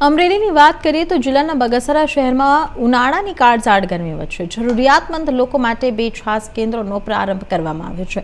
અમરેલીની વાત કરીએ તો જિલ્લાના બગસરા શહેરમાં ઉનાળાની કાળઝાળ ગરમી વચ્ચે જરૂરિયાતમંદ લોકો માટે 2 છાસ કેન્દ્રોનો પ્રારંભ કરવામાં આવ્યો છે।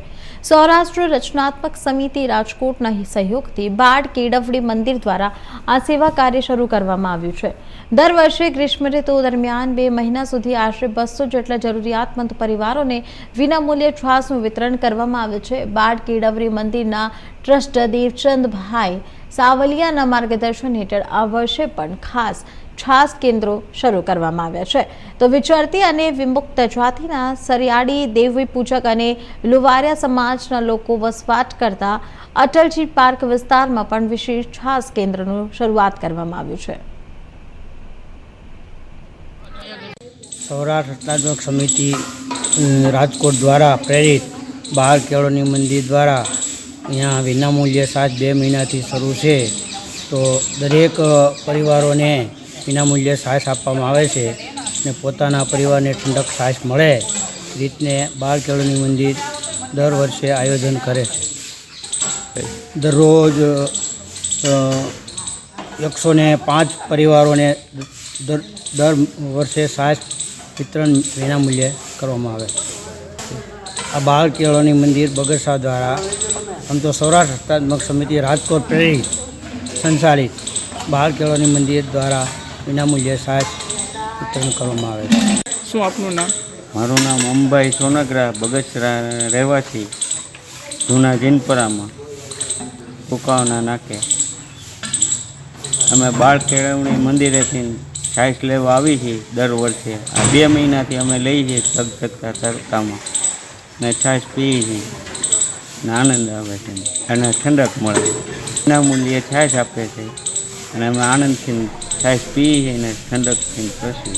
સૌરાષ્ટ્ર રચનાત્મક સમિતિ રાજકોટના સહયોગથી બાળ કેળવણી મંદિર દ્વારા આ સેવા કાર્ય શરૂ કરવામાં આવ્યું છે। દર વર્ષે ગ્રીષ્મ ઋતુ દરમિયાન 2 મહિના સુધી આશરે 200 જેટલા જરૂરિયાતમંદ પરિવારોને વિનામૂલ્યે છાસનું વિતરણ કરવામાં આવે છે। બાળ કેળવણી મંદિરના ટ્રસ્ટ દેવચંદભાઈ સાવલિયાના માર્ગદર્શન હેઠળ આ વર્ષે પણ ખાસ છાસ કેન્દ્રો શરૂ કરવામાં આવ્યા છે। તો વિચરતી અને વિમુક્ત જાતિના સરિયાળી દેવી પૂજક અને લુવારિયા સમાજના લોકો વસવાટ કરતા અટલજી પાર્ક વિસ્તારમાં પણ વિશેષ છાસ કેન્દ્રનું શરૂઆત કરવામાં આવ્યું છે। સૌરાષ્ટ્ર રચનાત્મક સમિતિ રાજકોટ દ્વારા પ્રેરિત બાળ કેળવણી મંદિર દ્વારા यहाँ विनामूल्य छास 2 महीनाथी शुरू है। तो दरेक परिवारों ने विनामूल्य छास आपवामां आवे छे ने पोताना परिवार ने ठंडक छास मळे रीतने बाळ केळवणी मंदिर दर वर्षे आयोजन करे छे। दररोज 105 परिवारों ने दर वर्षे छास वितरण विनामूल्य करवामां आवे छे। आ बाळ केळवणी मंदिर बगसरा द्वारा हम तो सौराष्ट्र रचनात्मक समिति राजकोट प्रेरित संचालित बाळ केळवणी मंदिर द्वारा विनामूल्य छास वितरण करवामां आवे छे। શું આપનું નામ? મારું નામ અંબાઈ સોનગરા, બગસરા રહેવાસી, જૂના જીનપરામાં કુકાવના નાકે। અમે બાળ કેળવણી મંદિરેથી છાશ લેવા આવી છીએ દર વર્ષે। આ 2 મહિનાથી અમે લઈએ છીએ ધગધગતા તડકામાં ને છાશ પીએ છીએ ને આનંદ આવે છે અને ઠંડક મળે। વિનામૂલ્યે છાશ આપે છે અને અમે આનંદથી છાશ પીએ છીએ અને ઠંડકથી પ્રસીએ।